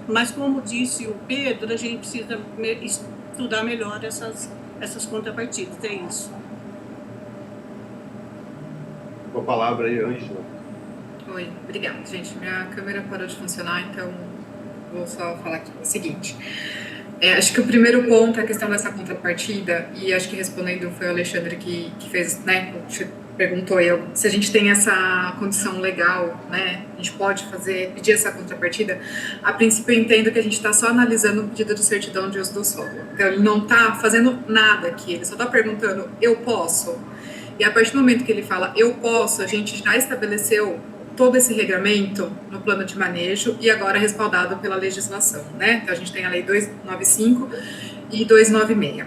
Mas, como disse o Pedro, a gente precisa estudar melhor essas contrapartidas, é isso. Com a palavra aí, Ângela. Oi, obrigada, gente. Minha câmera parou de funcionar, então vou só falar aqui o seguinte. Acho que o primeiro ponto é a questão dessa contrapartida, e acho que respondendo foi o Alexandre que fez, né, perguntou se a gente tem essa condição legal, né, a gente pode pedir essa contrapartida. A princípio eu entendo que a gente está só analisando o pedido de certidão de uso do solo. Então ele não está fazendo nada aqui, ele só está perguntando, eu posso? E a partir do momento que ele fala, eu posso, a gente já estabeleceu todo esse regramento no plano de manejo e agora respaldado pela legislação, né? Então, a gente tem a lei 295 e 296.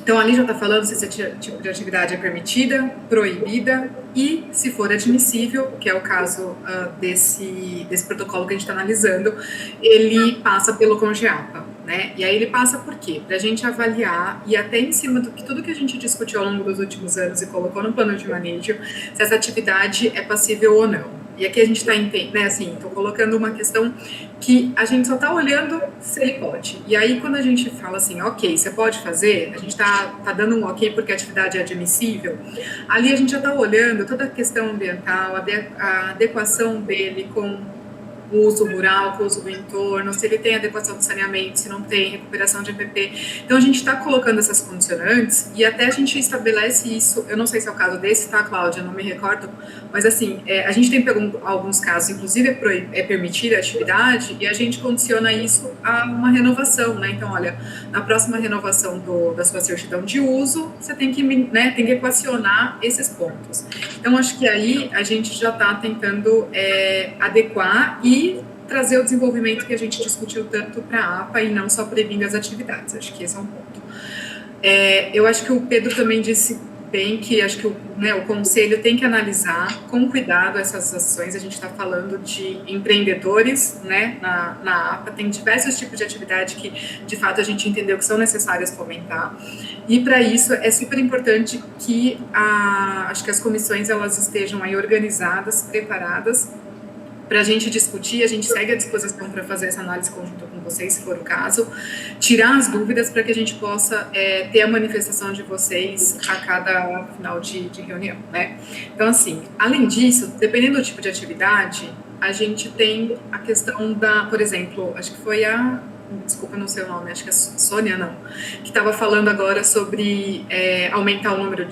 Então, ali já está falando se esse tipo de atividade é permitida, proibida e, se for admissível, que é o caso desse protocolo que a gente está analisando, ele passa pelo CONGEAPA, né? E aí ele passa por quê? Para a gente avaliar e até em cima do que tudo que a gente discutiu ao longo dos últimos anos e colocou no plano de manejo, se essa atividade é passível ou não. E aqui a gente está, né, assim, estou colocando uma questão que a gente só está olhando se ele pode. E aí, quando a gente fala assim, ok, você pode fazer, a gente está dando um ok porque a atividade é admissível, ali a gente já está olhando toda a questão ambiental, a adequação dele com o uso rural, com o uso do entorno, se ele tem adequação do saneamento, se não tem, recuperação de EPP. Então, a gente está colocando essas condicionantes e até a gente estabelece isso, eu não sei se é o caso desse, tá, Cláudia, não me recordo, mas assim, a gente tem pegado alguns casos, inclusive é permitida a atividade e a gente condiciona isso a uma renovação, né? Então, olha, na próxima renovação da sua certidão de uso, você tem que, né, tem que equacionar esses pontos. Então, acho que aí a gente já está tentando adequar e trazer o desenvolvimento que a gente discutiu tanto para a APA e não só proibindo as atividades. Acho que esse é um ponto. Eu acho que o Pedro também disse bem que acho que o Conselho tem que analisar com cuidado essas ações. A gente está falando de empreendedores, né, na APA, tem diversos tipos de atividade que, de fato, a gente entendeu que são necessárias fomentar. E, para isso, é super importante que acho que as comissões elas estejam aí organizadas, preparadas, para a gente discutir, a gente segue à disposição para fazer essa análise conjunta com vocês, se for o caso, tirar as dúvidas para que a gente possa ter a manifestação de vocês a cada final de reunião, né? Então, assim, além disso, dependendo do tipo de atividade, a gente tem a questão por exemplo, acho que foi desculpa, não sei o nome, acho que é Sônia, não, que estava falando agora sobre aumentar o número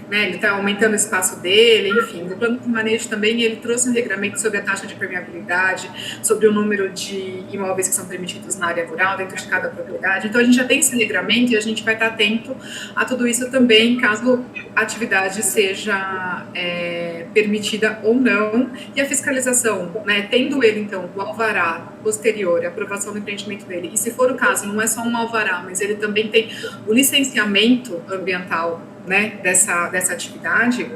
né, ele está aumentando o espaço dele, enfim, no plano de manejo também ele trouxe um regramento sobre a taxa de permeabilidade, sobre o número de imóveis que são permitidos na área rural, dentro de cada propriedade, então a gente já tem esse regramento e a gente vai estar atento a tudo isso também, caso a atividade seja permitida ou não, e a fiscalização, né, tendo ele, então, o alvará posterior, a aprovação do empreendimento dele, e se for o caso, não é só um alvará, mas ele também tem o licenciamento ambiental, né, dessa atividade,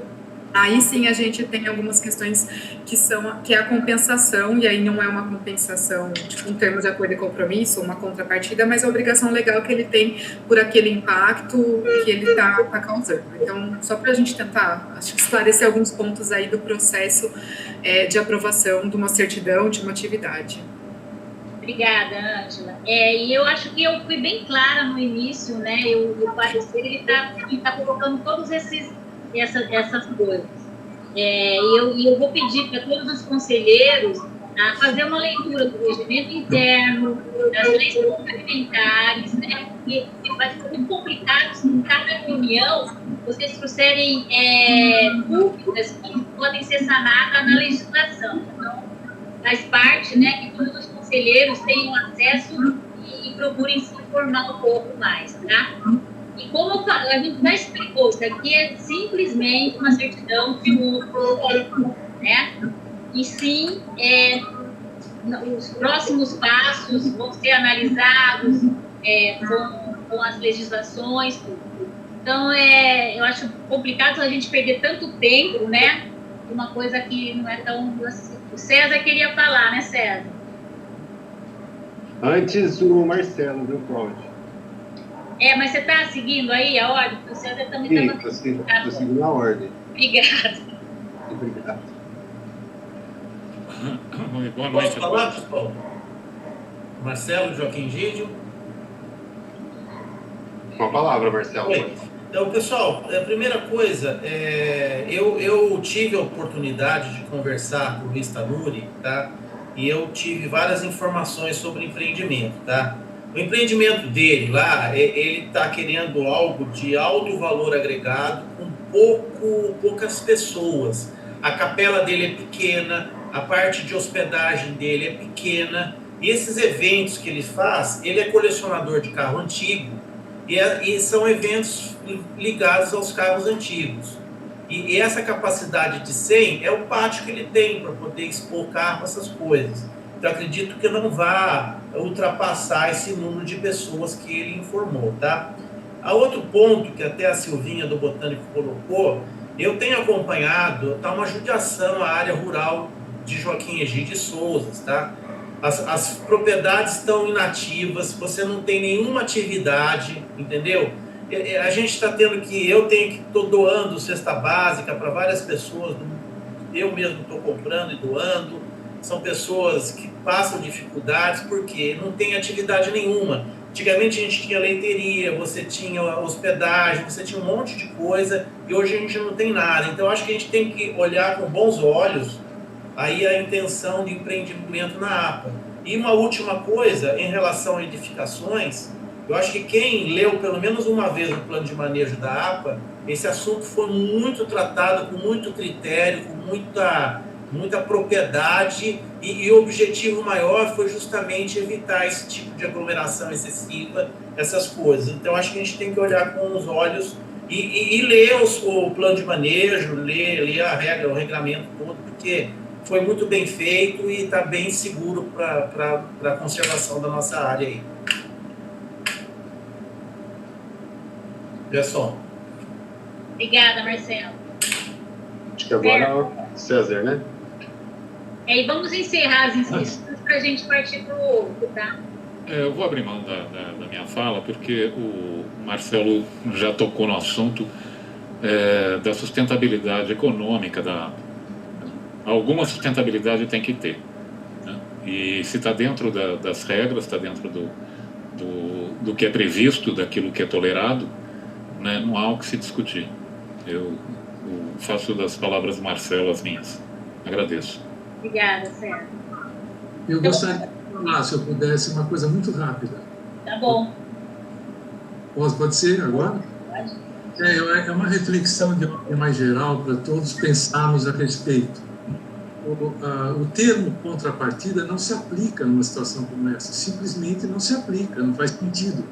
aí sim a gente tem algumas questões que é a compensação, e aí não é uma compensação tipo, em termos de acordo e compromisso, uma contrapartida, mas a obrigação legal que ele tem por aquele impacto que ele está causando. Então, só para a gente tentar, acho que esclarecer alguns pontos aí do processo de aprovação de uma certidão, de uma atividade. Obrigada, Ângela. E eu acho que eu fui bem clara no início, né? O parecer ele tá colocando todas essas coisas. E eu vou pedir para todos os conselheiros a fazer uma leitura do regimento interno, das leis complementares, né? Porque vai ser muito complicado se em cada reunião vocês trouxerem dúvidas que podem ser sanadas na legislação. Então, faz parte, né, que todos os conselheiros tenham acesso e procurem se informar um pouco mais, tá? E como a gente já explicou, isso aqui é simplesmente uma certidão de uso, né? E sim, os próximos passos vão ser analisados com as legislações, tudo. Então, eu acho complicado a gente perder tanto tempo, né? Uma coisa que não é tão... O César queria falar, né, César? Antes o Marcelo, viu, Cláudio? Mas você está seguindo aí a ordem? O César também está... Sim, estou seguindo a ordem. Obrigada. Boa noite. Marcelo, Joaquim Gídio. Com a palavra, Marcelo. Então, pessoal, a primeira coisa, eu tive a oportunidade de conversar com o Luiz Tanuri, tá? E eu tive várias informações sobre empreendimento, tá? O empreendimento dele lá, ele está querendo algo de alto valor agregado com poucas pessoas. A capela dele é pequena, a parte de hospedagem dele é pequena. E esses eventos que ele faz, ele é colecionador de carro antigo e são eventos ligados aos carros antigos. E essa capacidade de 100 é o pátio que ele tem para poder expor carro, essas coisas. Então, acredito que não vá ultrapassar esse número de pessoas que ele informou, tá? A outro ponto, que até a Silvinha do Botânico colocou, eu tenho acompanhado, tá uma judiação à área rural de Joaquim Egídio Souza, tá? As propriedades estão inativas, você não tem nenhuma atividade, entendeu? A gente está tendo que, estou doando cesta básica para várias pessoas, eu mesmo estou comprando e doando, são pessoas que passam dificuldades porque não tem atividade nenhuma. Antigamente a gente tinha leiteria, você tinha hospedagem, você tinha um monte de coisa e hoje a gente não tem nada. Então acho que a gente tem que olhar com bons olhos aí a intenção de empreendimento na APA. E uma última coisa, em relação a edificações, eu acho que quem leu pelo menos uma vez o plano de manejo da APA, esse assunto foi muito tratado com muito critério, com muita propriedade, e o objetivo maior foi justamente evitar esse tipo de aglomeração excessiva, essas coisas. Então, acho que a gente tem que olhar com os olhos e ler o plano de manejo, ler a regra, o regramento todo, porque foi muito bem feito e está bem seguro para a conservação da nossa área aí. Gerson. Obrigada, Marcelo. Acho que agora é o César, né? E vamos encerrar as inscrições para a gente partir para o outro, tá? Eu vou abrir mão da minha fala, porque o Marcelo já tocou no assunto da sustentabilidade econômica da APA. Alguma sustentabilidade tem que ter, né? E se está dentro das regras, está dentro do que é previsto, daquilo que é tolerado, né? Não há o que se discutir. Eu faço das palavras do Marcelo as minhas. Agradeço. Obrigada, Sérgio. Eu gostaria de falar, se eu pudesse, uma coisa muito rápida. Tá bom. Pode ser agora? Pode. É uma reflexão de ordem mais geral para todos pensarmos a respeito. O termo contrapartida não se aplica numa situação como essa. Simplesmente não se aplica, não faz sentido.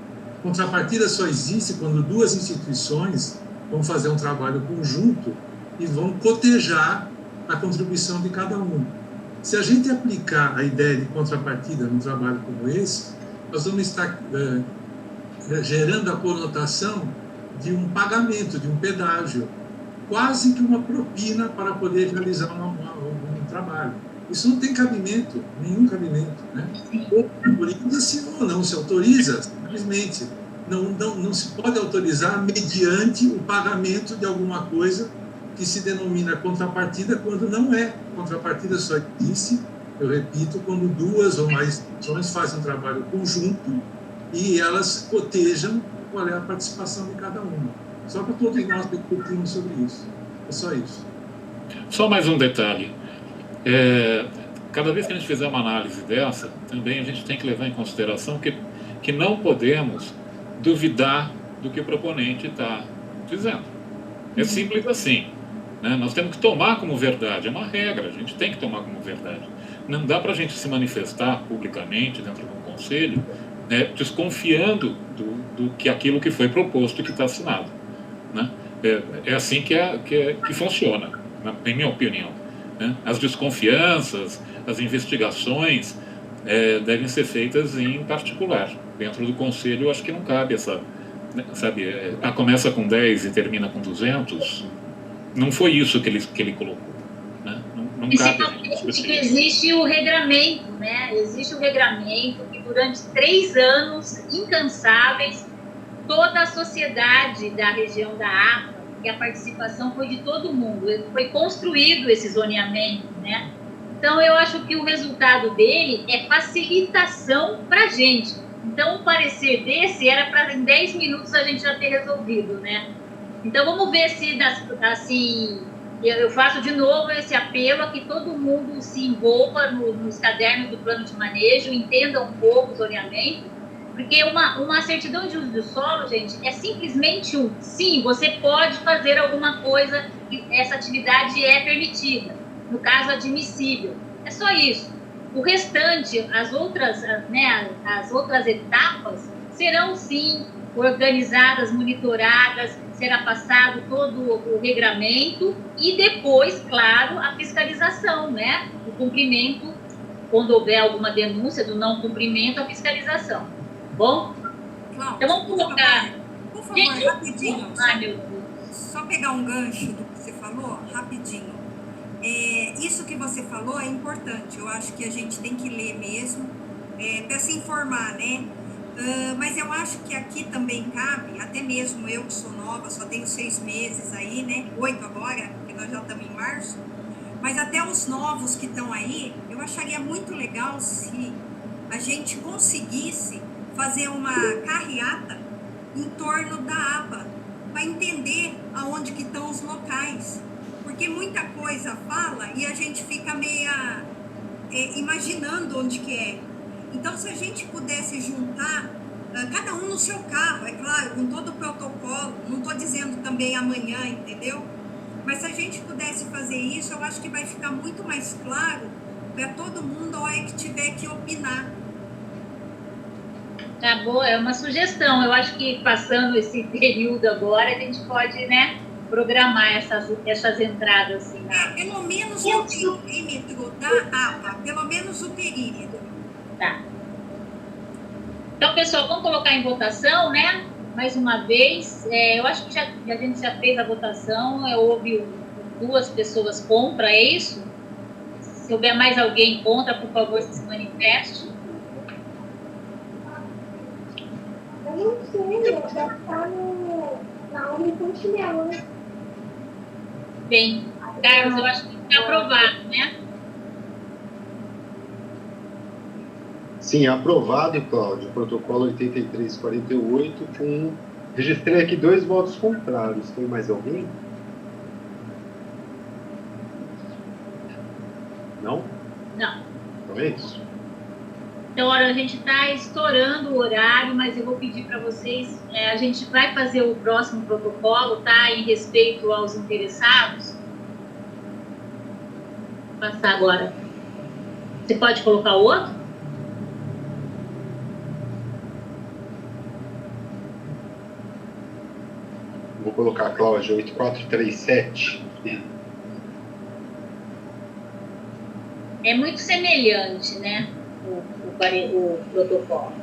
Contrapartida só existe quando duas instituições vão fazer um trabalho conjunto e vão cotejar a contribuição de cada um. Se a gente aplicar a ideia de contrapartida num trabalho como esse, nós vamos estar gerando a conotação de um pagamento, de um pedágio, quase que uma propina para poder realizar um trabalho. Isso não tem cabimento, nenhum cabimento, né? Ou autoriza-se ou não se autoriza, simplesmente. Não se pode autorizar mediante o pagamento de alguma coisa que se denomina contrapartida quando não é. Contrapartida só existe, eu repito, quando duas ou mais instituições fazem um trabalho conjunto e elas cotejam qual é a participação de cada uma. Só para todos nós discutirmos sobre isso. É só isso. Só mais um detalhe. Cada vez que a gente fizer uma análise dessa, também a gente tem que levar em consideração que não podemos duvidar do que o proponente está dizendo. É simples assim, né? Nós temos que tomar como verdade, é uma regra, a gente tem que tomar como verdade. Não dá para a gente se manifestar publicamente dentro do conselho, né, desconfiando do que aquilo que foi proposto, que está assinado, né? É assim que funciona, em minha opinião, né? As desconfianças, as investigações devem ser feitas em particular. Dentro do conselho, eu acho que não cabe essa, sabe, começa com 10 e termina com 200. Não foi isso que ele colocou, né? Não cabe. Existe o regramento, né? Existe o regramento que durante 3 anos incansáveis, toda a sociedade da região da APA, que a participação foi de todo mundo, foi construído esse zoneamento, né? Então, eu acho que o resultado dele é facilitação para a gente. Então, um parecer desse era para em 10 minutos a gente já ter resolvido, né? Então, vamos ver se, assim, eu faço de novo esse apelo a que todo mundo se envolva nos cadernos do plano de manejo, entenda um pouco os zoneamentos, porque uma certidão de uso do solo, gente, é simplesmente sim, você pode fazer alguma coisa, essa atividade é permitida, no caso admissível, é só isso. O restante, as outras etapas serão sim organizadas, monitoradas, será passado todo o regramento e depois, claro, a fiscalização, né? O cumprimento, quando houver alguma denúncia do não cumprimento, a fiscalização. Bom? Cláudia, então vamos colocar... Por favor, rapidinho. Ai, meu Deus. Só pegar um gancho do que você falou, rapidinho. Isso que você falou é importante. Eu acho que a gente tem que ler mesmo, para se informar, né? Mas eu acho que aqui também cabe, até mesmo eu que sou nova, só tenho 6 meses aí, né? 8 agora, porque nós já estamos em março. Mas até os novos que estão aí, eu acharia muito legal se a gente conseguisse fazer uma carreata em torno da APA, para entender aonde que estão os locais. Porque muita coisa fala e a gente fica meia imaginando onde que é. Então, se a gente pudesse juntar, cada um no seu carro, é claro, com todo o protocolo, não estou dizendo também amanhã, entendeu? Mas se a gente pudesse fazer isso, eu acho que vai ficar muito mais claro para todo mundo a hora que tiver que opinar. Tá bom, é uma sugestão. Eu acho que passando esse período agora, a gente pode, né, programar essas entradas. Assim, pelo menos o perímetro da APA, pelo menos o perímetro. Tá. Então, pessoal, vamos colocar em votação, né? Mais uma vez. Eu acho que a gente já fez a votação. Houve 2 pessoas contra, é isso? Se houver mais alguém contra, por favor, se manifeste. Eu não sei, deve estar na Unicontinela, né? Bem, Carlos, eu acho que está aprovado, né? Sim, aprovado, Cláudio. Protocolo 8348, registrei aqui 2 votos contrários. Tem mais alguém? Não? Não. Então é isso. Então, olha, a gente está estourando o horário, mas eu vou pedir para vocês, a gente vai fazer o próximo protocolo, tá? Em respeito aos interessados. Vou passar agora. Você pode colocar o outro? Vou colocar, Cláudia, 8437. É muito semelhante, né? O protocolo.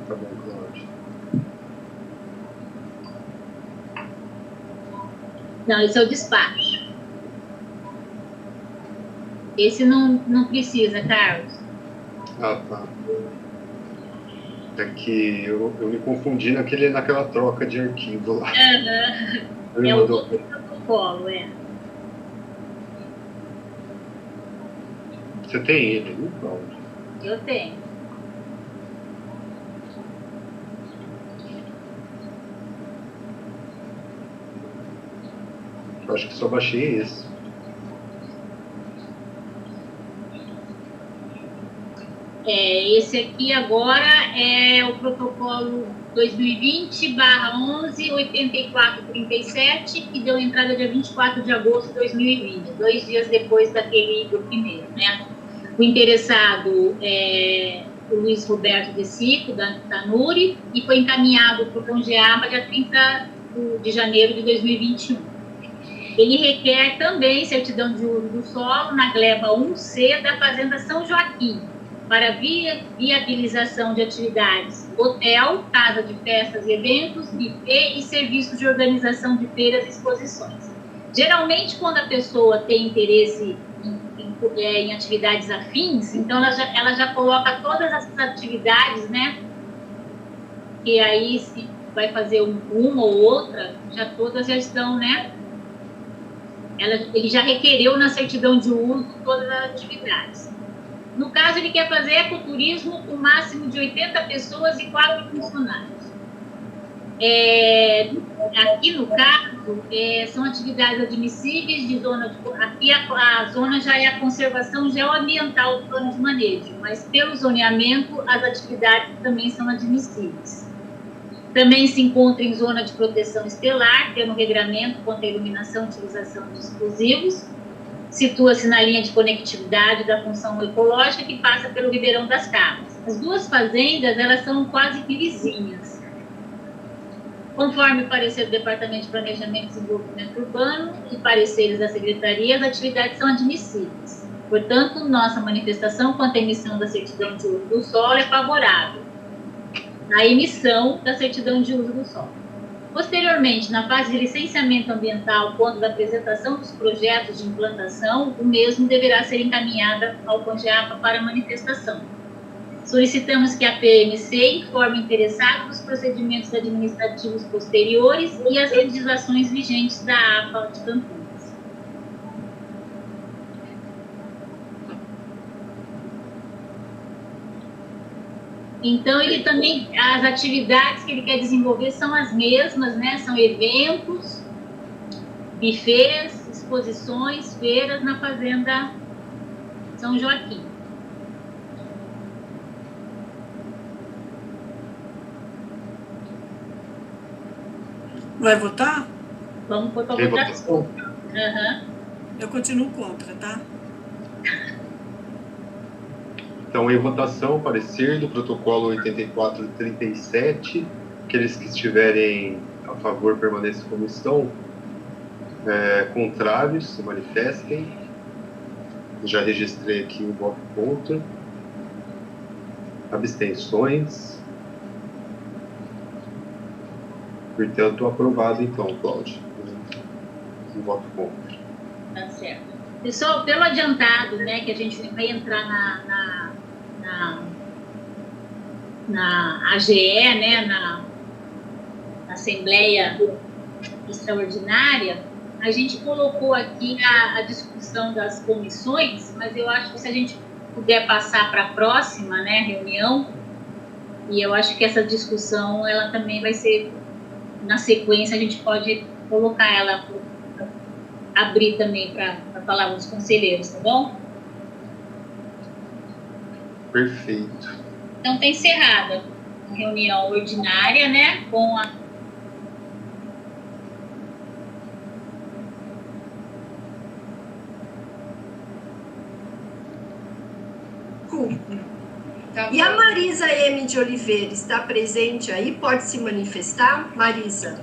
Tá bom, Cláudia. Não, esse é o despacho. Esse não precisa, Carlos. Ah, tá. É que eu me confundi naquela troca de arquivo lá. Uhum. É o outro protocolo, Você tem ele, não, Cláudio? Eu tenho. Eu acho que só baixei esse. Esse aqui agora é o protocolo 2020/11-8437, que deu entrada dia 24 de agosto de 2020, 2 dias depois do primeiro, né? O interessado é o Luiz Roberto de Sico, da NURI, e foi encaminhado para o Congeaba dia 30 de janeiro de 2021. Ele requer também certidão de uso do solo na gleba 1C da Fazenda São Joaquim, para viabilização de atividades hotel, casa de festas e eventos, buffet e serviços de organização de feiras e exposições. Geralmente, quando a pessoa tem interesse em atividades afins, então ela já coloca todas essas atividades, né? Que aí, se vai fazer uma ou outra, todas já estão, né? Ele já requereu na certidão de uso todas as atividades. No caso, ele quer fazer ecoturismo com máximo de 80 pessoas e 4 funcionários. Aqui, no caso, são atividades admissíveis de zona de... Aqui a zona já é a conservação geoambiental do plano de manejo, mas pelo zoneamento, as atividades também são admissíveis. Também se encontra em zona de proteção estelar, tendo regramento contra a iluminação e utilização de explosivos. Situa-se na linha de conectividade da função ecológica que passa pelo Ribeirão das Cabras. As duas fazendas, elas são quase que vizinhas. Conforme o parecer do Departamento de Planejamento e Desenvolvimento Urbano e pareceres da Secretaria, as atividades são admissíveis. Portanto, nossa manifestação quanto à emissão da certidão de uso do solo é favorável à emissão da certidão de uso do solo. Posteriormente, na fase de licenciamento ambiental, quando da apresentação dos projetos de implantação, o mesmo deverá ser encaminhado ao CONGEAPA para manifestação. Solicitamos que a PMC informe o interessado dos procedimentos administrativos posteriores e as legislações vigentes da APA de Campinas. Então, ele também, as atividades que ele quer desenvolver são as mesmas, né? São eventos, buffets, exposições, feiras na Fazenda São Joaquim. Vai votar? Vamos por votação. Uhum. Eu continuo contra, tá? Então, em votação, parecer do protocolo 8437, aqueles que estiverem a favor permaneçam como estão, contrários se manifestem. Já registrei aqui o voto contra. Abstenções. Portanto, aprovado, então, Cláudio. O voto contra. Tá certo. Pessoal, pelo adiantado, né, que a gente vai entrar na AGE, né, na Assembleia Extraordinária, a gente colocou aqui a discussão das comissões, mas eu acho que se a gente puder passar para a próxima, né, reunião, e eu acho que essa discussão, ela também vai ser, na sequência, a gente pode colocar ela, abrir também para falar com os conselheiros, tá bom? Perfeito. Então, está encerrada a reunião ordinária, né, com a... Tá. E a Marisa M. de Oliveira está presente aí? Pode se manifestar, Marisa?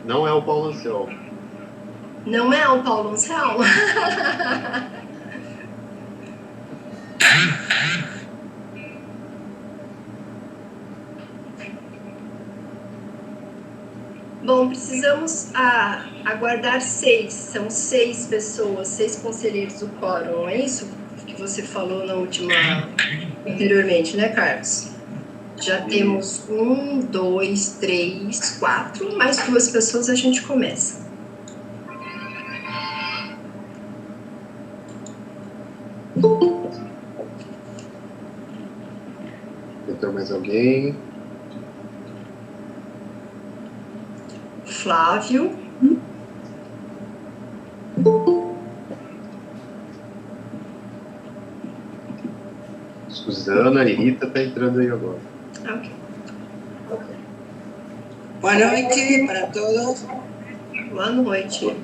Não é o Paulo Anselmo. Não é o Paulo Anselmo? Bom, precisamos aguardar 6, são 6 pessoas, 6 conselheiros do quórum, não é isso que você falou na última, anteriormente, né, Carlos? Já temos 1, 2, 3, 4, mais 2 pessoas a gente começa. Tem mais alguém? Flávio. Suzana e Rita tá entrando aí agora. Ok. Boa noite para todos. Boa noite.